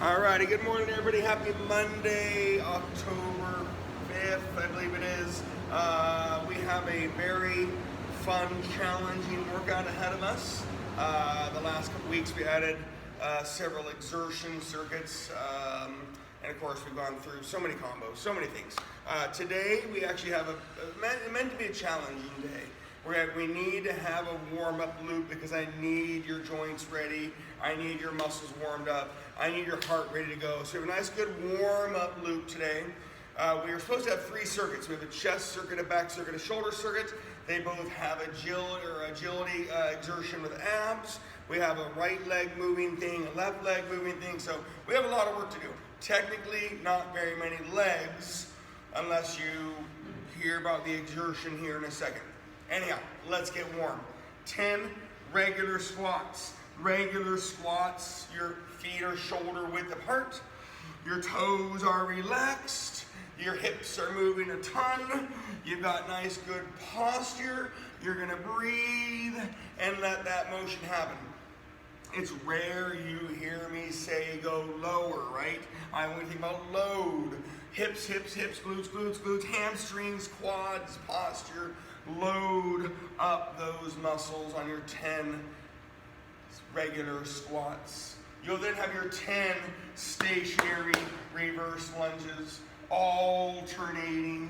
Alrighty, good morning everybody. Happy Monday, October 5th, I believe it is. We have a very fun, challenging workout ahead of us. The last couple weeks we added several exertion circuits, and of course we've gone through so many combos, so many things. Today we actually have meant to be a challenging day. We need to have a warm-up loop because I need your joints ready. I need your muscles warmed up. I need your heart ready to go. So we have a nice good warm-up loop today. We are supposed to have 3 circuits. We have a chest circuit, a back circuit, a shoulder circuit. They both have agility exertion with abs. We have a right leg moving thing, a left leg moving thing. So we have a lot of work to do. Technically, not very many legs unless you hear about the exertion here in a second. Anyhow, let's get warm. 10 regular squats. Regular squats, your feet are shoulder width apart. Your toes are relaxed. Your hips are moving a ton. You've got nice good posture. You're gonna breathe and let that motion happen. It's rare you hear me say go lower, right? I want to think about load. Hips, glutes, glutes, glutes, hamstrings, quads, posture. Load up those muscles on your 10 regular squats. You'll then have your 10 stationary reverse lunges, alternating.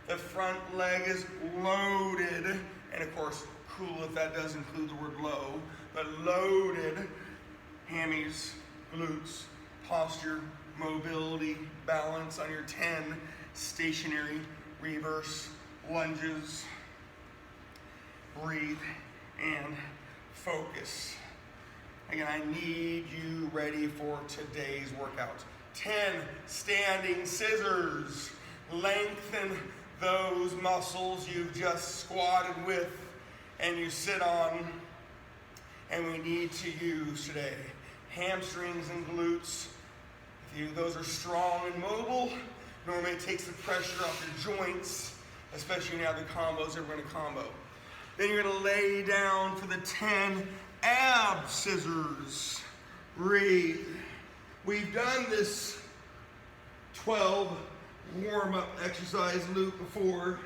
The front leg is loaded, and of course, cool if that does include the word low, but loaded. Hammies, glutes, posture, mobility, balance on your 10 stationary reverse lunges. Breathe and focus. Again, I need you ready for today's workout. 10 standing scissors. Lengthen those muscles you've just squatted with and you sit on, and we need to use today hamstrings and glutes. If those are strong and mobile, normally it takes the pressure off your joints, especially when you have the combos that we're going to combo. Then you're going to lay down for the 10 ab scissors. Breathe. We've done this 12 warm-up exercise loop before.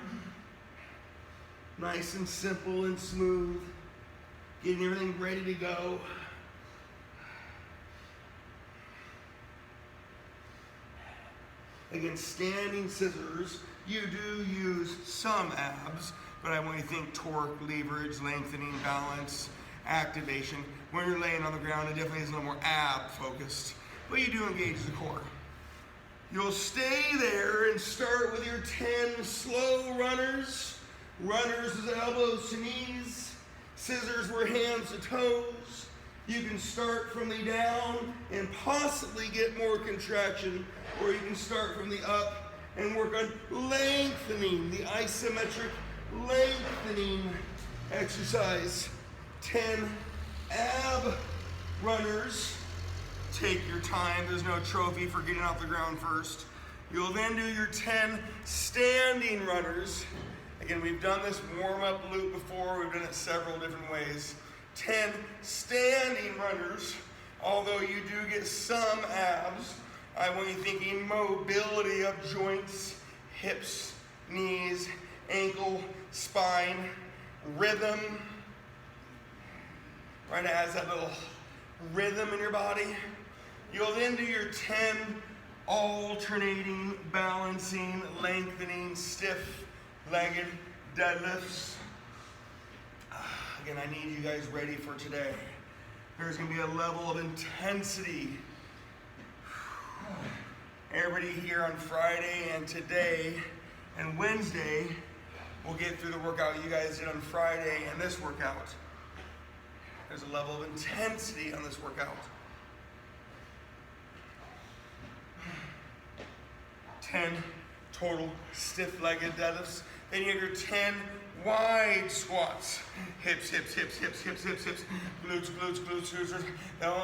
Nice and simple and smooth. Getting everything ready to go. Again, standing scissors. You do use some abs, but I want you to think torque, leverage, lengthening, balance, activation. When you're laying on the ground, it definitely is a little more ab focused, but you do engage the core. You'll stay there and start with your 10 slow runners. Runners is elbows to knees. Scissors were hands to toes. You can start from the down and possibly get more contraction, or you can start from the up and work on lengthening, the isometric lengthening exercise. 10 ab runners. Take your time. There's no trophy for getting off the ground first. You'll then do your 10 standing runners. Again, we've done this warm-up loop before. We've done it several different ways. 10 standing runners. Although you do get some abs, I want you thinking mobility of joints, hips, knees, ankle, spine, rhythm. Right, it adds that little rhythm in your body. You'll then do your 10 alternating, balancing, lengthening, stiff-legged deadlifts. Again, I need you guys ready for today. There's going to be a level of intensity. Everybody here on Friday and today and Wednesday will get through the workout you guys did on Friday and this workout. There's a level of intensity on this workout. 10 total stiff-legged deadlifts. Then you have your 10 wide squats. Hips, glutes.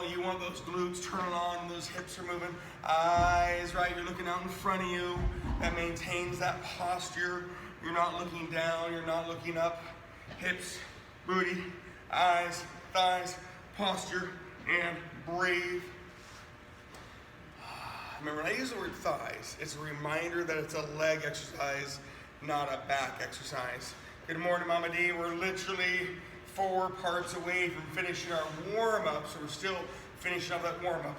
You want those glutes turn on, those hips are moving. Eyes, right, you're looking out in front of you. That maintains that posture. You're not looking down, you're not looking up. Hips, booty, eyes, thighs, posture, and breathe. Remember, when I use the word thighs, it's a reminder that it's a leg exercise, not a back exercise. Good morning, Mama D. We're literally 4 parts away from finishing our warm-up, so we're still finishing up that warm-up.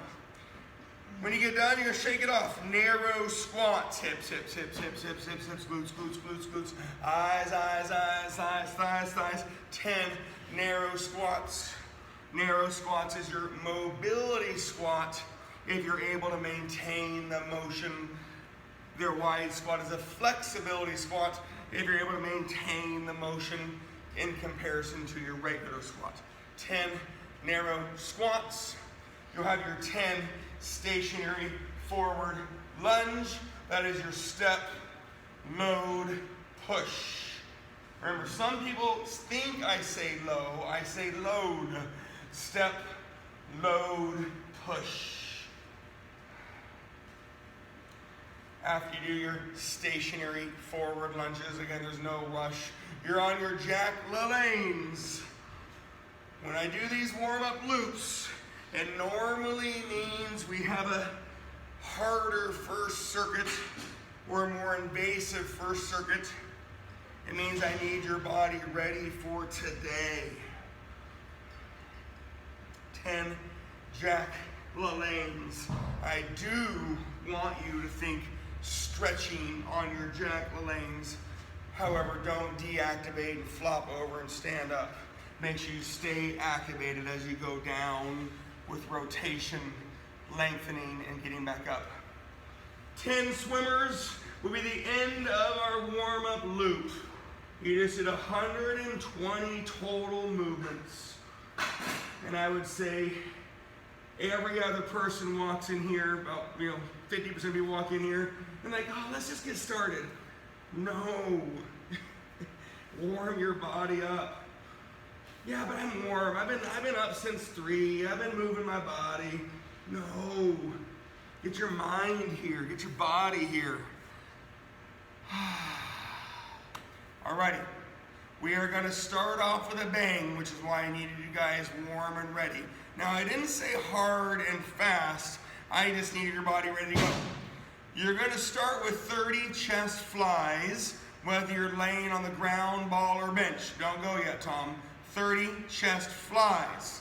When you get done, you're gonna shake it off. Narrow squats, hips, hips, hips, hips, hips, hips, hips, glutes, glutes, glutes, glutes, eyes, eyes, eyes, thighs, thighs, thighs. 10 narrow squats. Narrow squats is your mobility squat if you're able to maintain the motion. Their wide squat is a flexibility squat if you're able to maintain the motion in comparison to your regular squat. 10 narrow squats. You'll have your 10 stationary forward lunge. That is your step, load, push. Remember, some people think I say low. I say load. Step, load, push. After you do your stationary forward lunges, again, there's no rush. You're on your Jack LaLanne's. When I do these warm-up loops, it normally means we have a harder first circuit or a more invasive first circuit. It means I need your body ready for today. 10 Jack LaLanne's. I do want you to think stretching on your Jack LaLanne's. However, don't deactivate and flop over and stand up. Make sure you stay activated as you go down with rotation, lengthening, and getting back up. 10 swimmers will be the end of our warm-up loop. You just did 120 total movements. And I would say every other person walks in here, about 50% of you walk in here, and like, oh, let's just get started. No. Warm your body up. Yeah, but I'm warm. I've been up since 3. I've been moving my body. No. Get your mind here. Get your body here. Alrighty. We are going to start off with a bang, which is why I needed you guys warm and ready. Now, I didn't say hard and fast. I just needed your body ready to go. You're going to start with 30 chest flies, whether you're laying on the ground, ball, or bench. Don't go yet, Tom. 30 chest flies.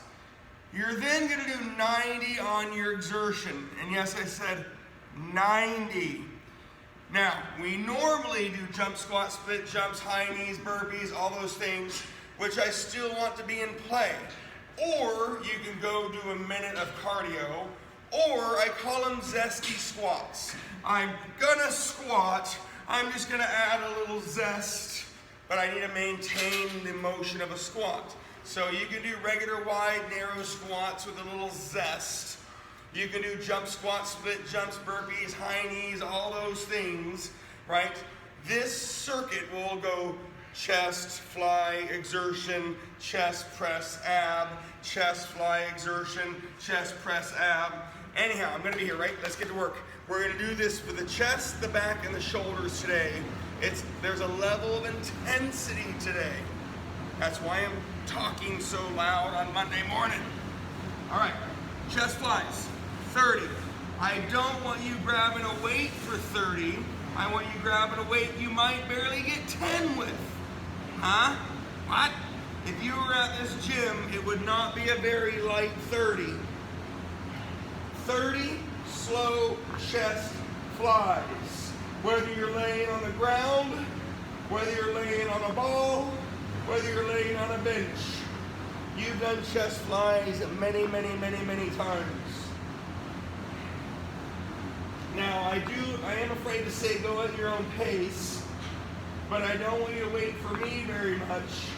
You're then going to do 90 on your exertion. And yes, I said 90. Now, we normally do jump, squat, split jumps, high knees, burpees, all those things, which I still want to be in play. Or you can go do a minute of cardio, or I call them zesty squats. I'm gonna squat, I'm just gonna add a little zest, but I need to maintain the motion of a squat. So you can do regular wide, narrow squats with a little zest. You can do jump, squat, split jumps, burpees, high knees, all those things, right? This circuit will go chest, fly, exertion, chest, press, ab, chest, fly, exertion, chest, press, ab. Anyhow, I'm gonna be here, right? Let's get to work. We're gonna do this for the chest, the back, and the shoulders today. There's a level of intensity today. That's why I'm talking so loud on Monday morning. All right, chest flies, 30. I don't want you grabbing a weight for 30. I want you grabbing a weight you might barely get 10 with. Huh? What? If you were at this gym, it would not be a very light 30. 30 slow chest flies. Whether you're laying on the ground, whether you're laying on a ball, whether you're laying on a bench. You've done chest flies many, many, many, many times. Now, I am afraid to say go at your own pace, but I don't want you to wait for me very much.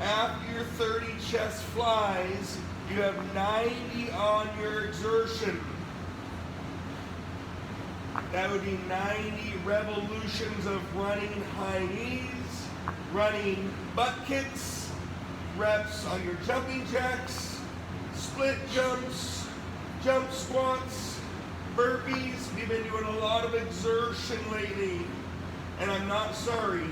After your 30 chest flies, you have 90 on your exertion. That would be 90 revolutions of running high knees, running butt kicks, reps on your jumping jacks, split jumps, jump squats, burpees. We've been doing a lot of exertion lately, and I'm not sorry.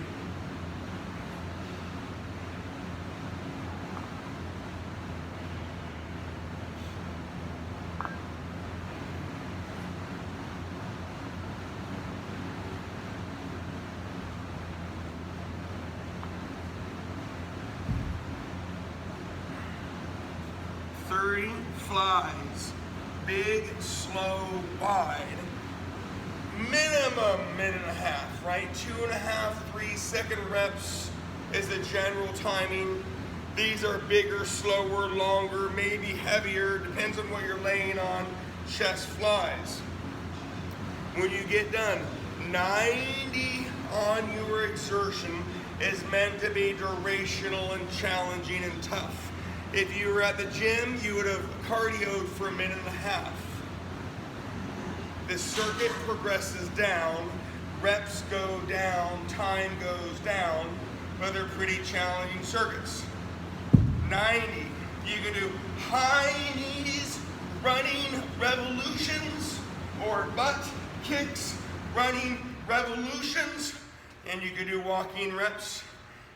flies. Big, slow, wide. Minimum minute and a half, right? 2.5, 3-second reps is the general timing. These are bigger, slower, longer, maybe heavier, depends on what you're laying on, chest flies. When you get done, 90 on your exertion is meant to be durational and challenging and tough. If you were at the gym, you would have cardioed for a minute and a half. The circuit progresses down, reps go down, time goes down, but they're pretty challenging circuits. 90, you can do high knees, running revolutions, or butt kicks, running revolutions, and you can do walking reps.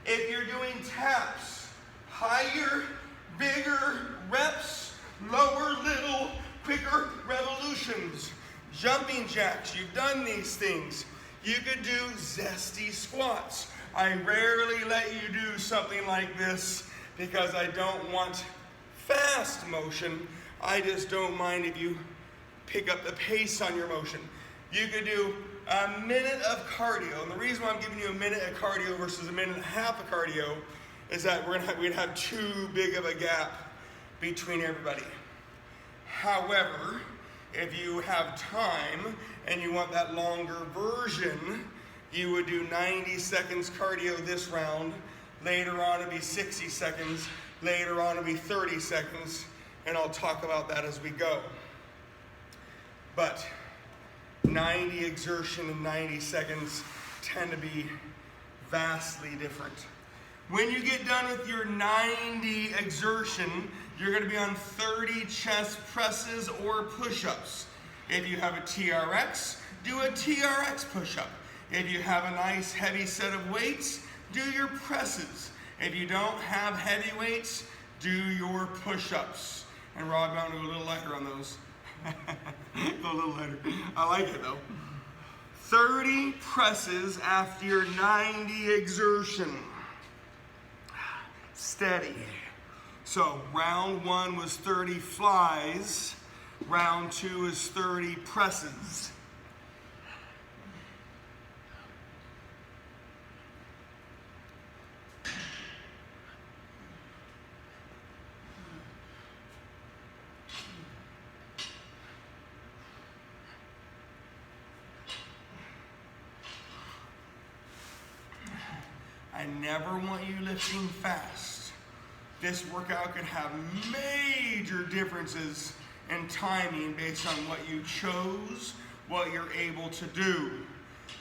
If you're doing taps, higher, bigger reps, lower, little, quicker revolutions. Jumping jacks, you've done these things. You could do zesty squats. I rarely let you do something like this because I don't want fast motion. I just don't mind if you pick up the pace on your motion. You could do a minute of cardio. And the reason why I'm giving you a minute of cardio versus a minute and a half of cardio is that we'd have too big of a gap between everybody. However, if you have time and you want that longer version, you would do 90 seconds cardio this round. Later on it'll be 60 seconds. Later on it'll be 30 seconds. And I'll talk about that as we go. But 90 exertion and 90 seconds tend to be vastly different. When you get done with your 90 exertion, you're going to be on 30 chest presses or push-ups. If you have a TRX, do a TRX push-up. If you have a nice heavy set of weights, do your presses. If you don't have heavy weights, do your push-ups. And Rob, I'm going to go a little lighter on those. Go a little lighter. I like it though. 30 presses after your 90 exertion. Steady. So round 1 was 30 flies. Round 2 is 30 presses. I never want you lifting fast. This workout can have major differences in timing based on what you chose, what you're able to do.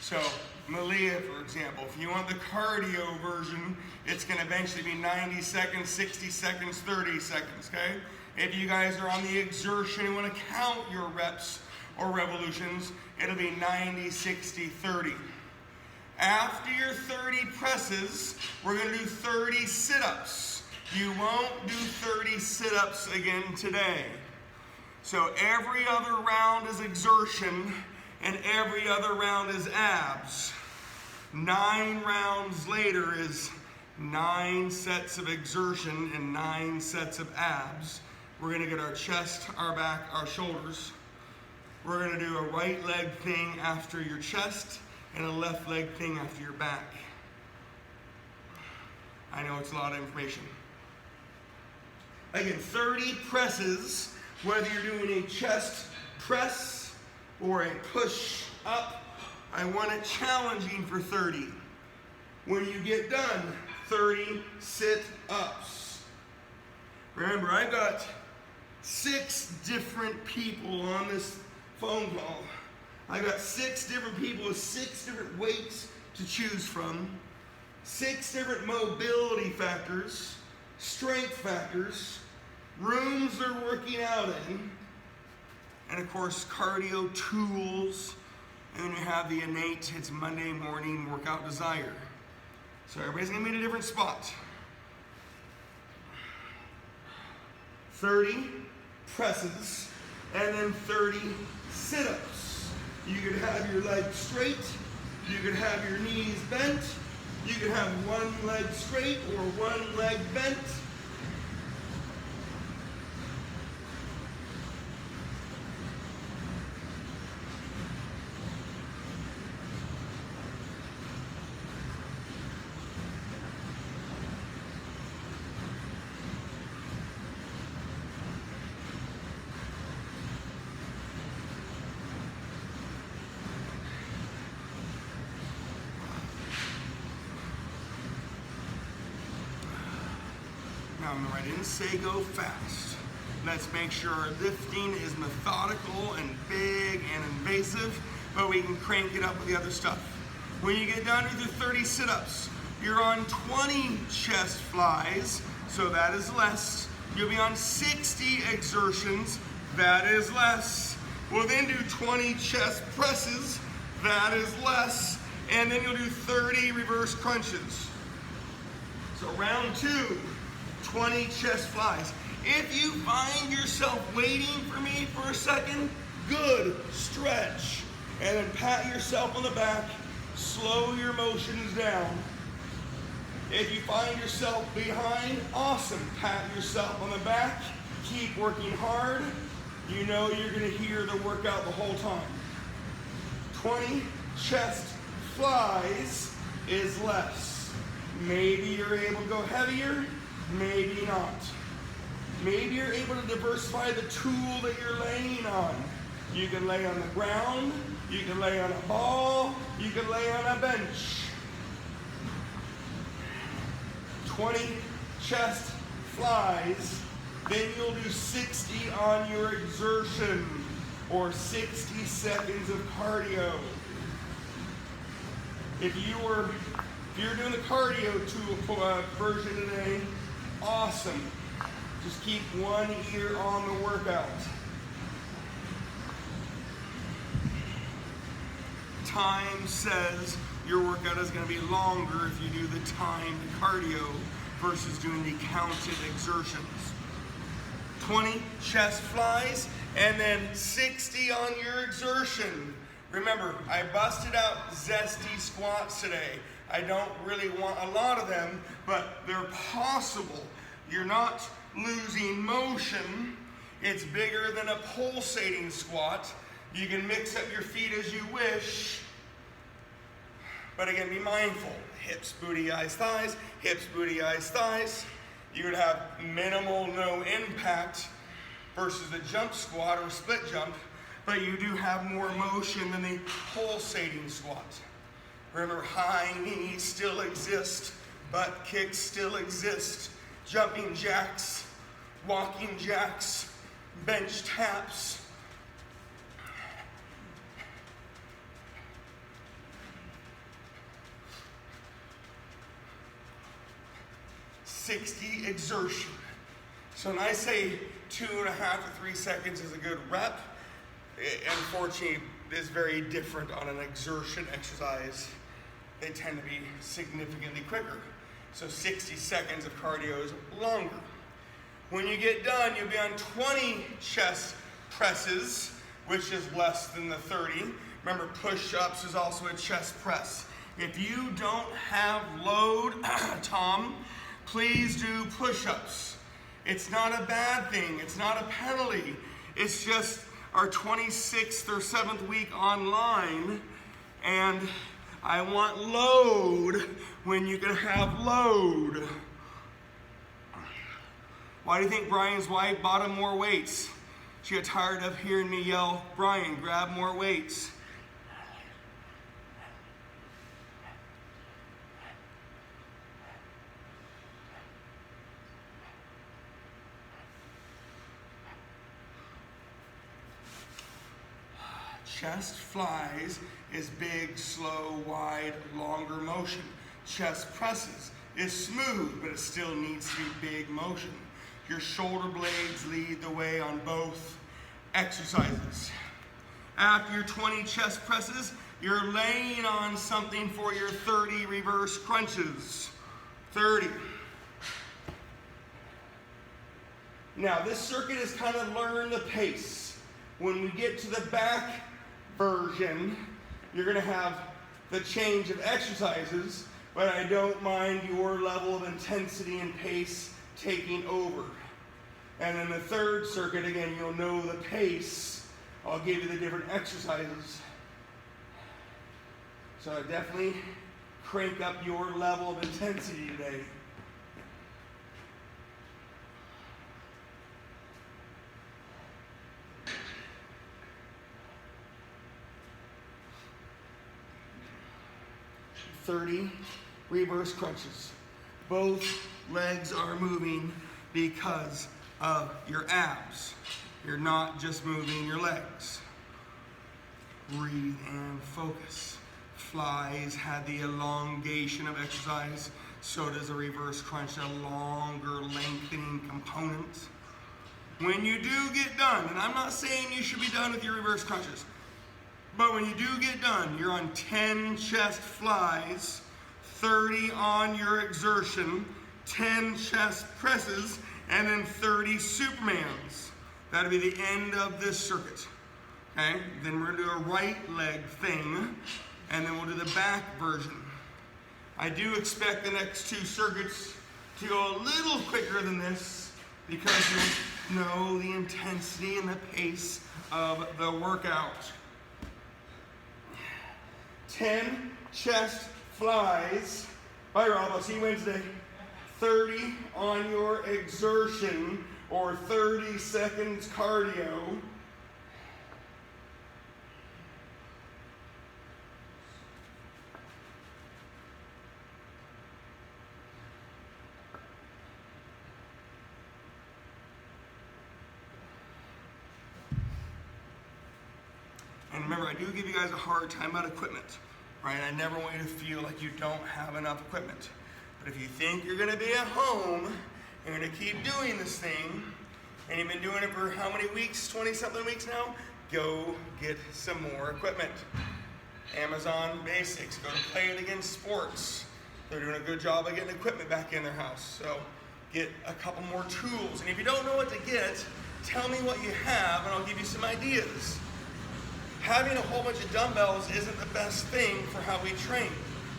So Malia, for example, if you want the cardio version, it's going to eventually be 90 seconds, 60 seconds, 30 seconds, okay? If you guys are on the exertion and want to count your reps or revolutions, it'll be 90, 60, 30. After your 30 presses, we're going to do 30 sit-ups. You won't do 30 sit-ups again today. So every other round is exertion, and every other round is abs. 9 rounds later is 9 sets of exertion and 9 sets of abs. We're going to get our chest, our back, our shoulders. We're going to do a right leg thing after your chest, and a left leg thing after your back. I know it's a lot of information. Again, 30 presses, whether you're doing a chest press or a push up, I want it challenging for 30. When you get done, 30 sit-ups. Remember, I've got 6 different people on this phone call. I got 6 different people with 6 different weights to choose from, 6 different mobility factors, strength factors, rooms they're working out in, and of course cardio tools, and then you have the innate, it's Monday morning workout desire. So everybody's gonna be in a different spot. 30 presses, and then 30 sit-ups. You could have your legs straight, you could have your knees bent, you could have one leg straight or one leg bent. remember, I didn't say go fast. Let's make sure our lifting is methodical and big and invasive, but we can crank it up with the other stuff. When you get done with your 30 sit-ups, you're on 20 chest flies, so that is less. You'll be on 60 exertions, that is less. We'll then do 20 chest presses, that is less. And then you'll do 30 reverse crunches. So round 2, 20 chest flies. If you find yourself waiting for me for a second, good, stretch. And then pat yourself on the back, slow your motions down. If you find yourself behind, awesome, pat yourself on the back, keep working hard. You know you're gonna hear the workout the whole time. 20 chest flies is less. Maybe you're able to go heavier, maybe not. Maybe you're able to diversify the tool that you're laying on. You can lay on the ground, you can lay on a ball, you can lay on a bench. 20 chest flies, then you'll do 60 on your exertion, or 60 seconds of cardio. If you're doing the cardio tool version today, awesome. Just keep one ear on the workout. Time says your workout is going to be longer if you do the timed cardio versus doing the counted exertions. 20 chest flies, and then 60 on your exertion. Remember, I busted out zesty squats today. I don't really want a lot of them, but they're possible. You're not losing motion. It's bigger than a pulsating squat. You can mix up your feet as you wish. But again, be mindful. Hips, booty, eyes, thighs. Hips, booty, eyes, thighs. You would have minimal, no impact versus a jump squat or split jump, but you do have more motion than the pulsating squat. Remember, high knees still exist, butt kicks still exist, jumping jacks, walking jacks, bench taps. $60 exertion. So when I say 2.5 to 3 seconds is a good rep, unfortunately, is very different on an exertion exercise. They tend to be significantly quicker. So 60 seconds of cardio is longer. When you get done, you'll be on 20 chest presses, which is less than the 30. Remember, push-ups is also a chest press. If you don't have load, Tom, please do push-ups. It's not a bad thing. It's not a penalty. It's just our 26th or 7th week online, and I want load when you can have load. Why do you think Brian's wife bought him more weights? She got tired of hearing me yell, "Brian, grab more weights." Chest flies is big, slow, wide, longer motion. Chest presses is smooth, but it still needs to be big motion. Your shoulder blades lead the way on both exercises. After your 20 chest presses, you're laying on something for your 30 reverse crunches. 30. Now this circuit is kind of learn the pace. When we get to the back version, you're going to have the change of exercises, but I don't mind your level of intensity and pace taking over. And then the third circuit, again, you'll know the pace. I'll give you the different exercises. So definitely crank up your level of intensity today. $30 reverse crunches. Both legs are moving because of your abs. You're not just moving your legs. Breathe and focus. Flies had the elongation of exercise, so does a reverse crunch, a longer lengthening component. When you do get done, and I'm not saying you should be done with your reverse crunches, but when you do get done, you're on 10 chest flies, 30 on your exertion, 10 chest presses, and then 30 Supermans. That'll be the end of this circuit. Okay, then we're gonna do a right leg thing, and then we'll do the back version. I do expect the next 2 circuits to go a little quicker than this because you know the intensity and the pace of the workout. 10 chest flies. Bye, Rob. I'll see you Wednesday. 30 on your exertion or 30 seconds cardio. And remember, I do give you guys a hard time about equipment, right? I never want you to feel like you don't have enough equipment. But if you think you're gonna be at home, you're gonna keep doing this thing, and you've been doing it for how many weeks, 20-something weeks now? Go get some more equipment. Amazon Basics, go to Play It Again Sports. They're doing a good job of getting equipment back in their house. So get a couple more tools. And if you don't know what to get, tell me what you have and I'll give you some ideas. Having a whole bunch of dumbbells isn't the best thing for how we train.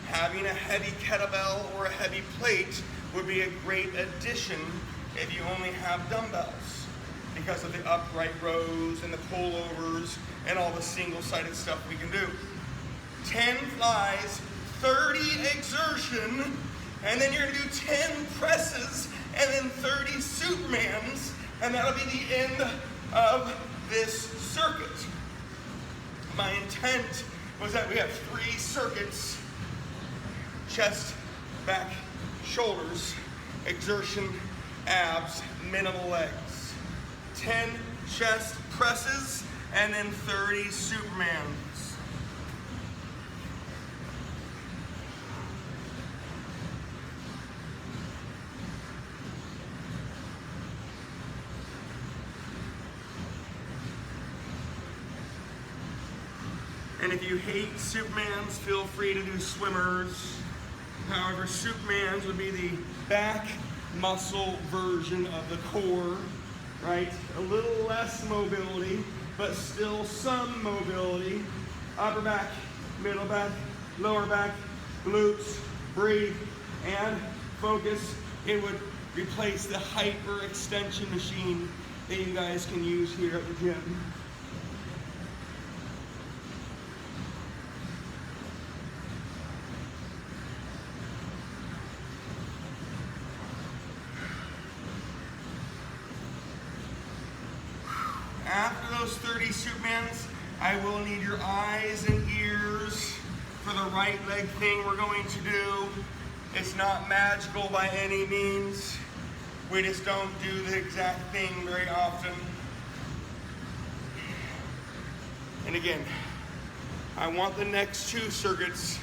Having a heavy kettlebell or a heavy plate would be a great addition if you only have dumbbells because of the upright rows and the pullovers and all the single-sided stuff we can do. 10 flies, 30 exertion, and then you're gonna do 10 presses and then 30 Supermans, and that'll be the end of this circuit. My intent was that we have 3 circuits: chest, back, shoulders, exertion, abs, minimal legs. 10 chest presses and then 30 Supermans. And if you hate Supermans, feel free to do swimmers. However, Supermans would be the back muscle version of the core, right? A little less mobility, but still some mobility. Upper back, middle back, lower back, glutes, breathe, and focus. It would replace the hyper extension machine that you guys can use here at the gym. After those 30 Supermans, I will need your eyes and ears for the right leg thing we're going to do. It's not magical by any means. We just don't do the exact thing very often. And again, I want the next 2 circuits,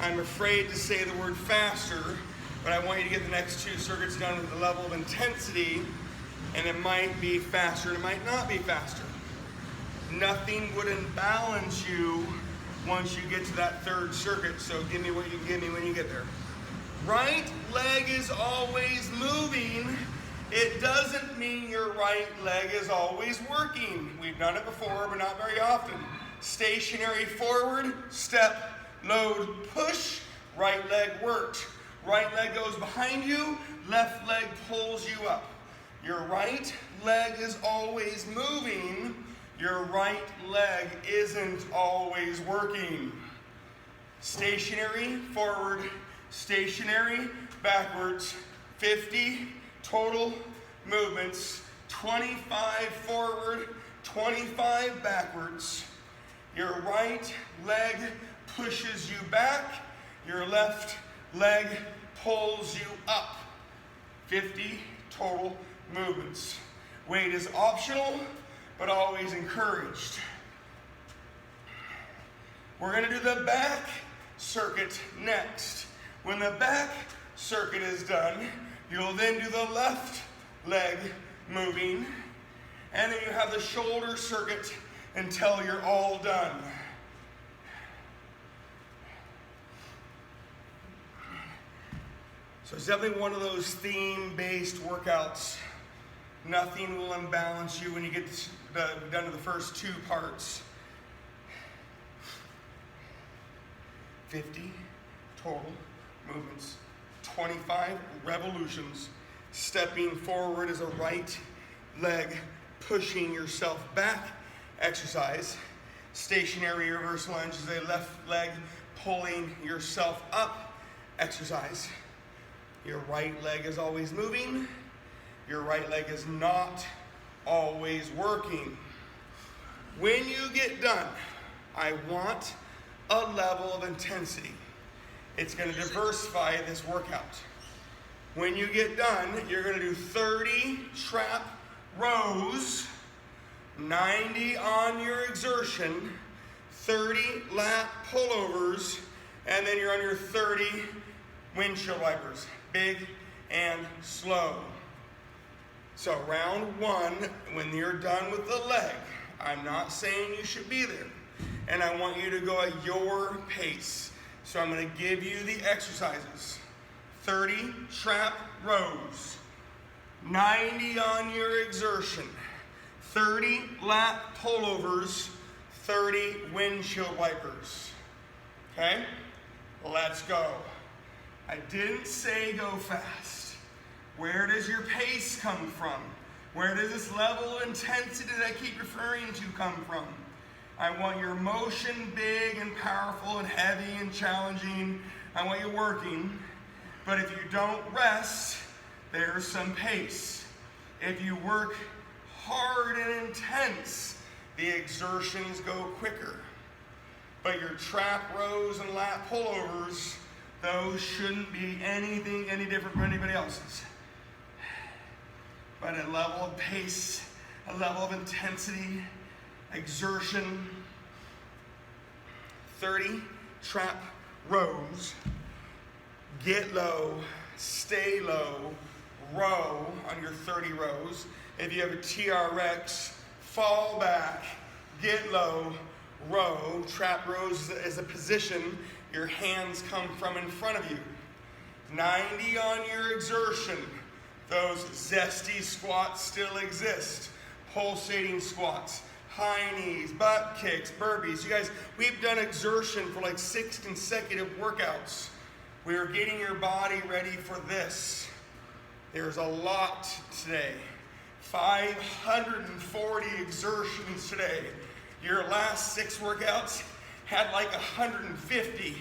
I'm afraid to say the word faster, but I want you to get the next 2 circuits done with the level of intensity. And it might be faster, it might not be faster. Nothing would imbalance you once you get to that 3rd circuit, so give me what you give me when you get there. Right leg is always moving. It doesn't mean your right leg is always working. We've done it before, but not very often. Stationary forward, step, load, push, right leg worked. Right leg goes behind you, left leg pulls you up. Your right leg is always moving. Your right leg isn't always working. Stationary, forward, stationary, backwards. 50 total movements. 25 forward, 25 backwards. Your right leg pushes you back. Your left leg pulls you up. 50 total movements. Weight is optional, but always encouraged. We're going to do the back circuit next. When the back circuit is done, you'll then do the left leg moving, and then you have the shoulder circuit until you're all done. So it's definitely one of those theme-based workouts. Nothing will imbalance you when you get done to the first two parts. 50 total movements, 25 revolutions. Stepping forward is a right leg pushing yourself back exercise. Stationary reverse lunge is a left leg pulling yourself up exercise. Your right leg is always moving. Your right leg is not always working. When you get done, I want a level of intensity. It's going to diversify this workout. When you get done, you're going to do 30 trap rows, 90 on your exertion, 30 lat pullovers, and then you're on your 30 windshield wipers, big and slow. So round one, when you're done with the leg, I'm not saying you should be there, and I want you to go at your pace. So I'm going to give you the exercises. 30 trap rows, 90 on your exertion, 30 lat pullovers, 30 windshield wipers. Okay? Let's go. I didn't say go fast. Where does your pace come from? Where does this level of intensity that I keep referring to come from? I want your motion big and powerful and heavy and challenging. I want you working. But if you don't rest, there's some pace. If you work hard and intense, the exertions go quicker. But your trap rows and lat pullovers, those shouldn't be anything any different from anybody else's. But a level of pace, a level of intensity, exertion. 30 trap rows. Get low, stay low, row on your 30 rows. If you have a TRX, fall back, get low, row. Trap rows is a position your hands come from in front of you. 90 on your exertion. Those zesty squats still exist. Pulsating squats, high knees, butt kicks, burpees. You guys, we've done exertion for like 6 consecutive workouts. We are getting your body ready for this. There's a lot today. 540 exertions today. Your last 6 workouts had like 150.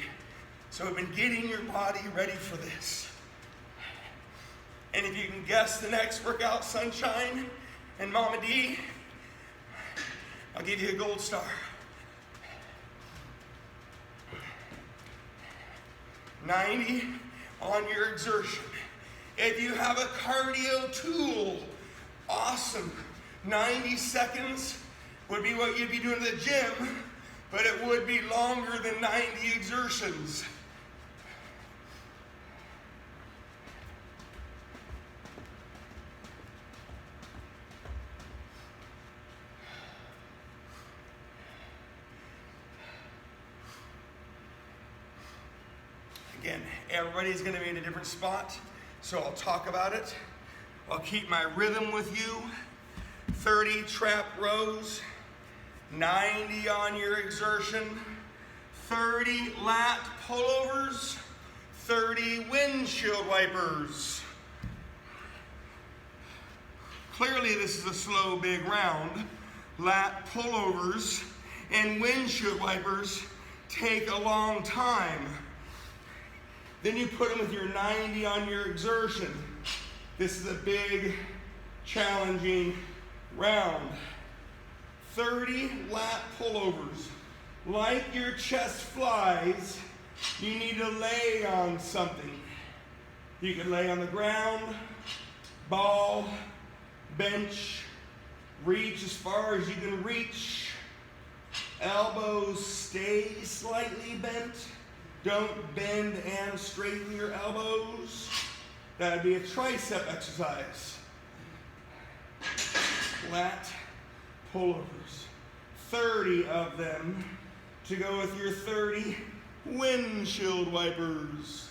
So we've been getting your body ready for this. And if you can guess the next workout, Sunshine and Mama D, I'll give you a gold star. $90 on your exertion. If you have a cardio tool, awesome. 90 seconds would be what you'd be doing at the gym, but it would be longer than 90 exertions. Again, everybody's going to be in a different spot, so I'll talk about it. I'll keep my rhythm with you. 30 trap rows, 90 on your exertion, 30 lat pullovers, 30 windshield wipers. Clearly this is a slow big round. Lat pullovers and windshield wipers take a long time. Then you put them with your 90 on your exertion. This is a big, challenging round. 30 lat pullovers. Like your chest flies, you need to lay on something. You can lay on the ground, ball, bench, reach as far as you can reach. Elbows stay slightly bent. Don't bend and straighten your elbows. That'd be a tricep exercise. Lat pullovers. 30 of them to go with your 30 windshield wipers.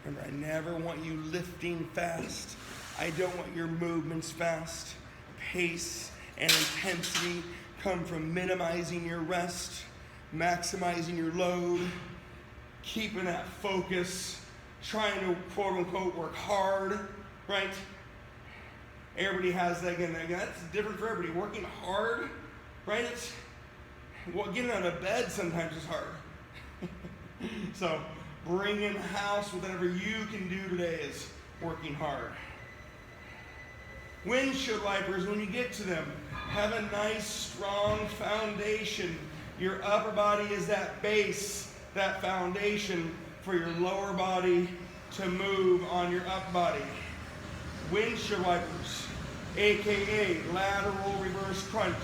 Remember, I never want you lifting fast. I don't want your movements fast. Pace and intensity come from minimizing your rest, maximizing your load, keeping that focus, trying to quote unquote work hard, right? Everybody has that again. That's different for everybody. Working hard, right? Well, getting out of bed sometimes is hard. So bring in the house with whatever you can do today is working hard. Windshield wipers, when you get to them, have a nice strong foundation. Your upper body is that base, that foundation for your lower body to move on your upper body. Windshield wipers, aka lateral reverse crunch.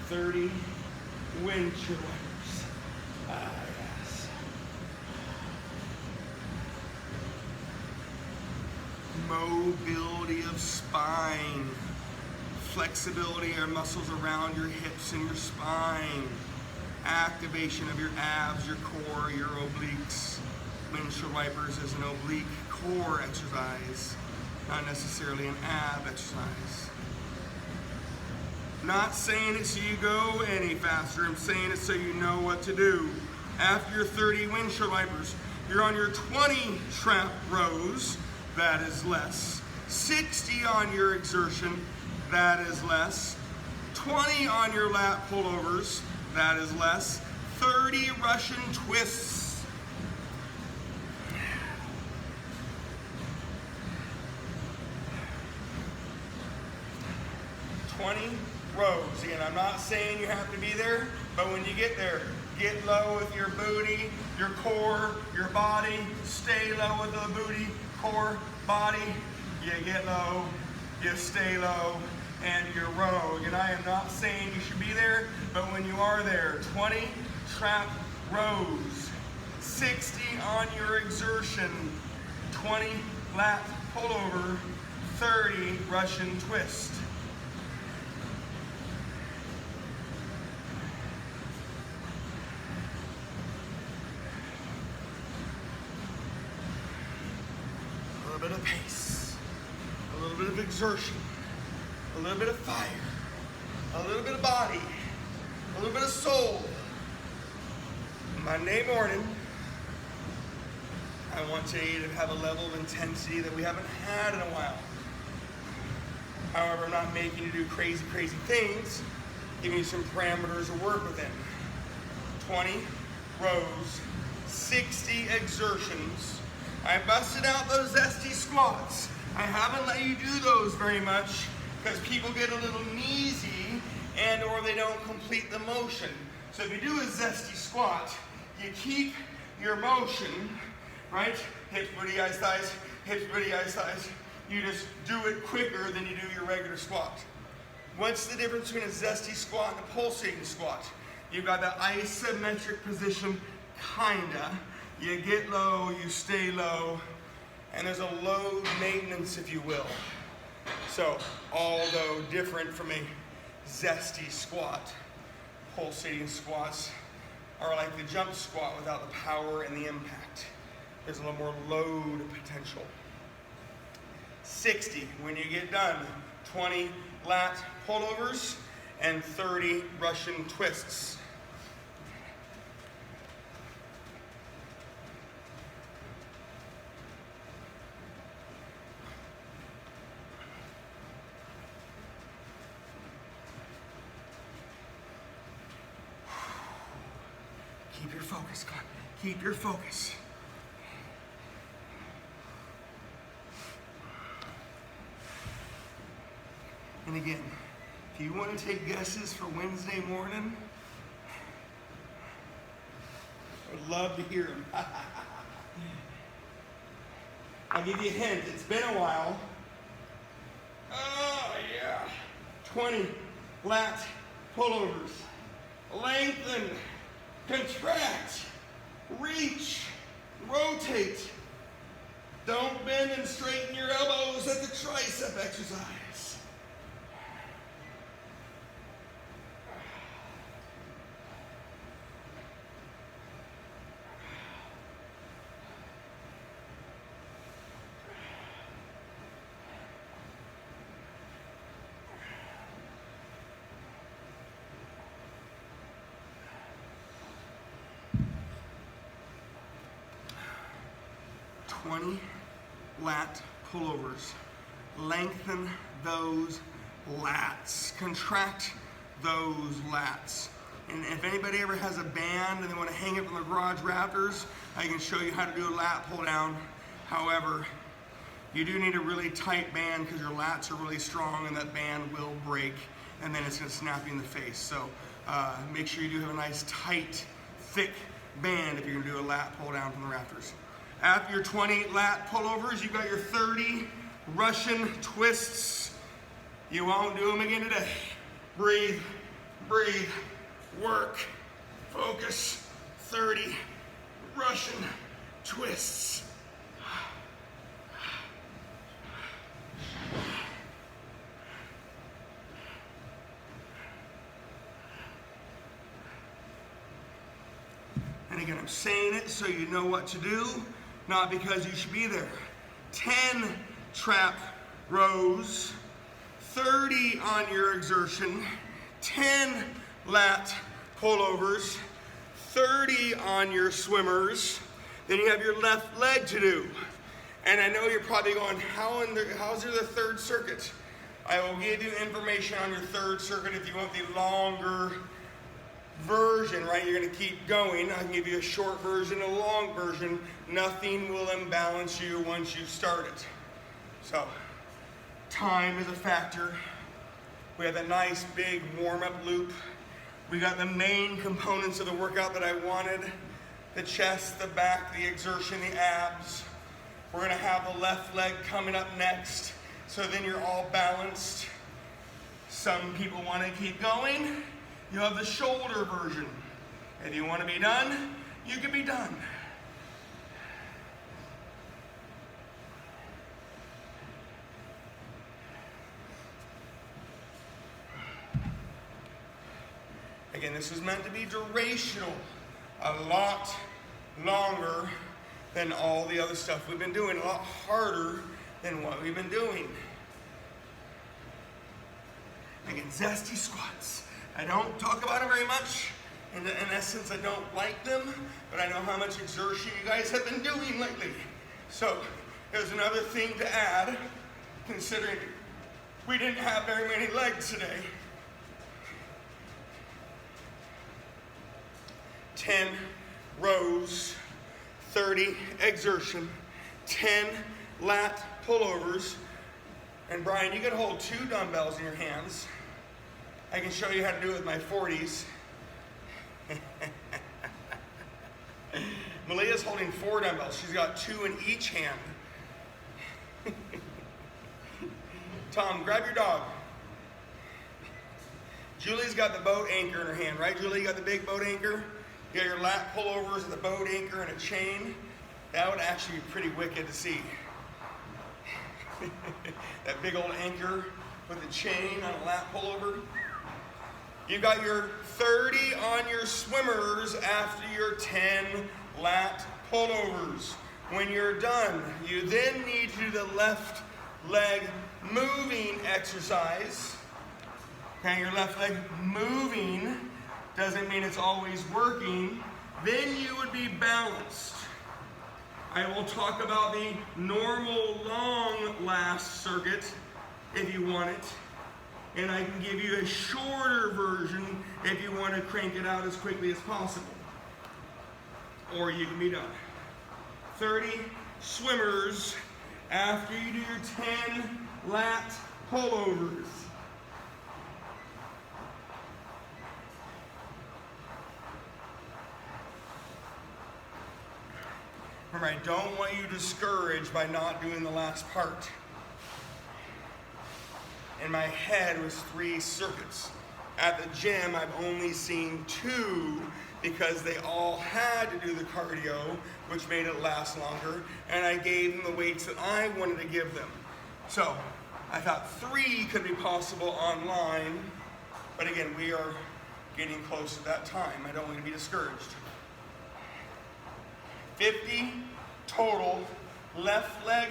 "30 windshield wipers." Ah, yes. Mobility of spine. Flexibility of muscles around your hips and your spine. Activation of your abs, your core, your obliques. Windshield wipers is an oblique core exercise, not necessarily an ab exercise. Not saying it so you go any faster. I'm saying it so you know what to do. After your 30 windshield wipers, you're on your 20 trap rows. That is less. 60 on your exertion. That is less. 20 on your lat pullovers. That is less. 30 Russian twists. Rows. Again, I'm not saying you have to be there, but when you get there, get low with your booty, your core, your body. Stay low with the booty, core, body. You get low, you stay low, and you row. And I am not saying you should be there, but when you are there, 20 trap rows, 60 on your exertion, 20 lat pullover, 30 Russian twist. A little bit of pace, a little bit of exertion, a little bit of fire, a little bit of body, a little bit of soul. Monday morning, I want you to have a level of intensity that we haven't had in a while. However, I'm not making you do crazy, crazy things, giving you some parameters to work within. 20 rows, 60 exertions. I busted out those zesty squats. I haven't let you do those very much because people get a little kneesy and or they don't complete the motion. So if you do a zesty squat, you keep your motion, right? Hips, booty, eyes, thighs, hips, booty, eyes, thighs. You just do it quicker than you do your regular squat. What's the difference between a zesty squat and a pulsating squat? You've got the isometric position, kinda. You get low, you stay low, and there's a load maintenance, if you will. So, although different from a zesty squat, pulsating squats are like the jump squat without the power and the impact. There's a little more load potential. 60, when you get done, 20 lat pullovers and 30 Russian twists. Keep your focus, come on. Keep your focus. And again, if you want to take guesses for Wednesday morning, I would love to hear them. I'll give you a hint. It's been a while. Oh, yeah. 20 lat pullovers. Lengthen, contract, reach, rotate. Don't bend and straighten your elbows at the tricep exercise. Lat pullovers. Lengthen those lats. Contract those lats. And if anybody ever has a band and they want to hang it from the garage rafters, I can show you how to do a lat pull down. However, you do need a really tight band because your lats are really strong and that band will break and then it's going to snap you in the face. So make sure you do have a nice tight, thick band if you're going to do a lat pull down from the rafters. After your 20 lat pullovers, you've got your 30 Russian twists. You won't do them again today. Breathe, breathe, work, focus. 30 Russian twists. And again, I'm saying it so you know what to do. Not because you should be there. 10 trap rows, 30 on your exertion, 10 lat pullovers, 30 on your swimmers. Then you have your left leg to do. And I know you're probably going, how's there the third circuit? I will give you information on your third circuit if you want the longer version, right? You're going to keep going. I can give you a short version, a long version. Nothing will imbalance you once you start it. So, time is a factor. We have a nice big warm-up loop. We got the main components of the workout that I wanted. The chest, the back, the exertion, the abs. We're going to have the left leg coming up next. So then you're all balanced. Some people want to keep going. You have the shoulder version. If you want to be done, you can be done. Again, this is meant to be durational, a lot longer than all the other stuff we've been doing, a lot harder than what we've been doing. Again, zesty squats. I don't talk about them very much. In essence, I don't like them, but I know how much exertion you guys have been doing lately. So there's another thing to add, considering we didn't have very many legs today. 10 rows, 30 exertion, 10 lat pullovers. And Brian, you can hold 2 dumbbells in your hands. I can show you how to do it with my 40s. Malia's holding 4 dumbbells. She's got 2 in each hand. Tom, grab your dog. Julie's got the boat anchor in her hand, right? Julie, you got the big boat anchor? You got your lat pullovers and the boat anchor and a chain. That would actually be pretty wicked to see. That big old anchor with a chain on a lat pullover. You got your 30 on your swimmers after your 10 lat pullovers. When you're done, you then need to do the left leg moving exercise. Okay, your left leg moving doesn't mean it's always working. Then you would be balanced. I will talk about the normal long last circuit if you want it. And I can give you a shorter version if you want to crank it out as quickly as possible. or you can be done. 30 swimmers after you do your 10 lat pullovers. Remember, I don't want you discouraged by not doing the last part. In my head was 3 circuits. At the gym, I've only seen 2 because they all had to do the cardio, which made it last longer, and I gave them the weights that I wanted to give them. So I thought 3 could be possible online, but again, we are getting close to that time. I don't want you to be discouraged. 50 total left leg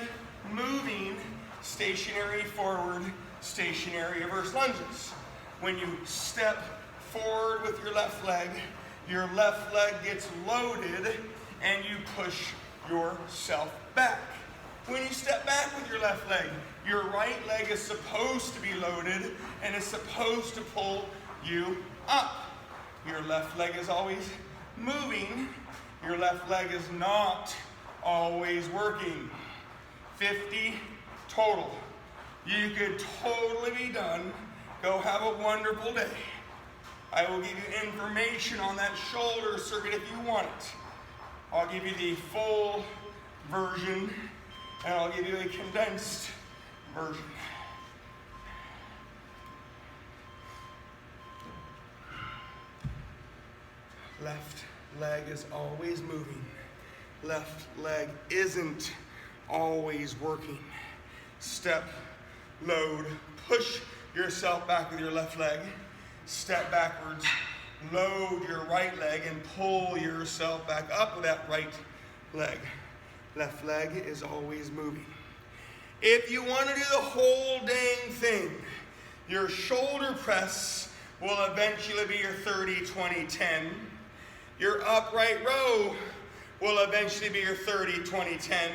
moving, stationary forward, stationary reverse lunges. When you step forward with your left leg gets loaded and you push yourself back. When you step back with your left leg, your right leg is supposed to be loaded and is supposed to pull you up. Your left leg is always moving. Your left leg is not always working. 50 total. You could totally be done. Go have a wonderful day. I will give you information on that shoulder circuit if you want it. I'll give you the full version, and I'll give you a condensed version. Left leg is always moving. Left leg isn't always working. Step, load, push yourself back with your left leg. Step backwards, load your right leg, and pull yourself back up with that right leg. Left leg is always moving. If you want to do the whole dang thing, your shoulder press will eventually be your 30-20-10. Your upright row will eventually be your 30-20-10.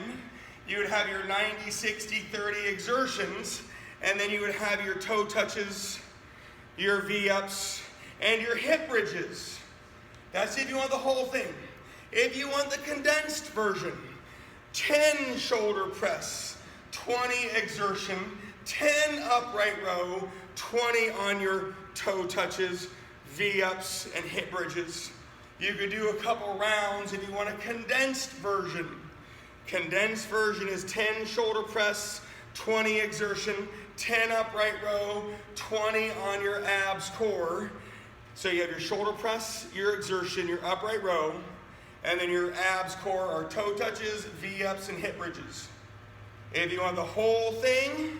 You would have your 90-60-30 exertions, and then you would have your toe touches, your V-ups, and your hip bridges. That's if you want the whole thing. If you want the condensed version, 10 shoulder press, 20 exertion, 10 upright row, 20 on your toe touches, V-ups, and hip bridges. You could do a couple rounds if you want a condensed version. Condensed version is 10 shoulder press, 20 exertion, 10 upright row, 20 on your abs core. So you have your shoulder press, your exertion, your upright row, and then your abs core are toe touches, V-ups, and hip bridges. If you want the whole thing,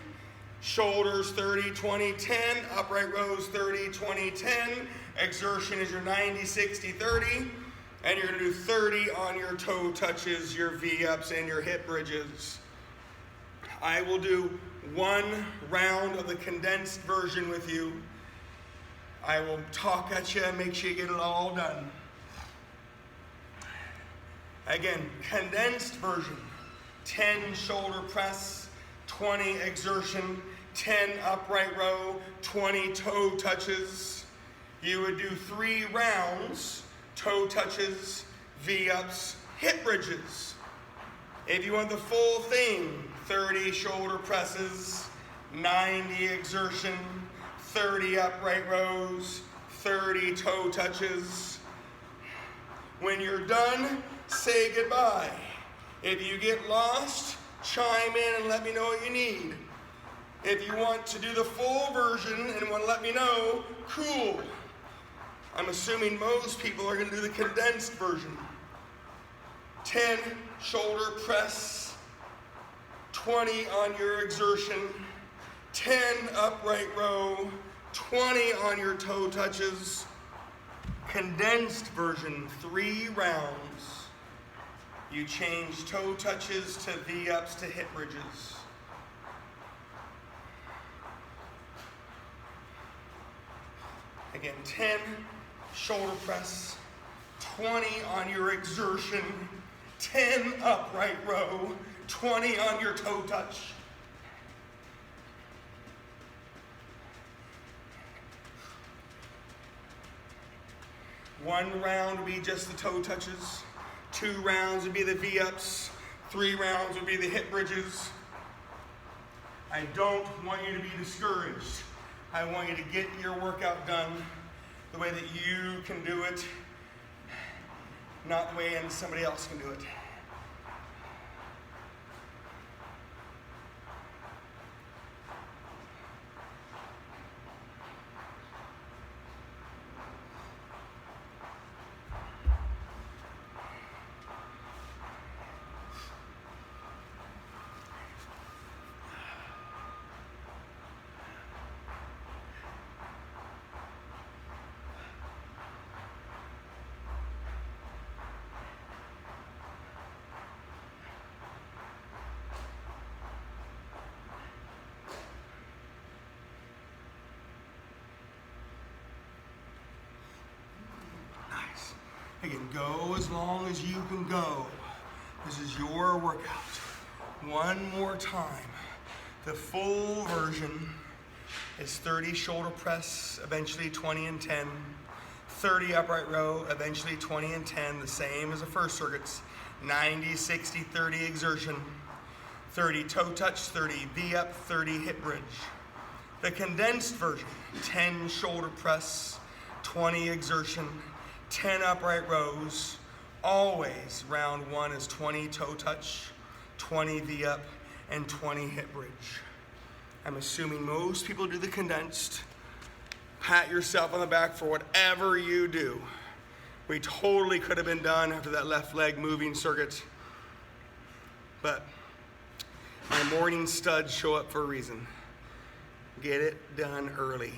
shoulders 30-20-10, upright rows 30-20-10, exertion is your 90-60-30, and you're going to do 30 on your toe touches, your V-ups, and your hip bridges. I will do 1 round of the condensed version with you. I will talk at you and make sure you get it all done. Again, condensed version, 10 shoulder press, 20 exertion, 10 upright row, 20 toe touches. You would do 3 rounds, toe touches, V-ups, hip bridges. If you want the full thing, 30 shoulder presses, 90 exertion, 30 upright rows, 30 toe touches. When you're done, say goodbye. If you get lost, chime in and let me know what you need. If you want to do the full version and want to let me know, cool. I'm assuming most people are going to do the condensed version. 10 shoulder press, 20 on your exertion, 10 upright row, 20 on your toe touches. Condensed version, 3 rounds. You change toe touches to V-ups to hip bridges. Again, 10 shoulder press, 20 on your exertion, 10 upright row, 20 on your toe touch. One round will be just the toe touches. 2 rounds would be the V-ups, 3 rounds would be the hip bridges. I don't want you to be discouraged. I want you to get your workout done the way that you can do it, not the way somebody else can do it. Again, go as long as you can go. This is your workout. One more time. The full version is 30 shoulder press, eventually 20 and 10. 30 upright row, eventually 20 and 10, the same as the first circuits. 90, 60, 30 exertion. 30 toe touch, 30 V-up, 30 hip bridge. The condensed version, 10 shoulder press, 20 exertion, 10 upright rows. Always round 1 is 20 toe touch, 20 V-up, and 20 hip bridge. I'm assuming most people do the condensed. Pat yourself on the back for whatever you do. We totally could have been done after that left leg moving circuit, but my morning studs show up for a reason. Get it done early.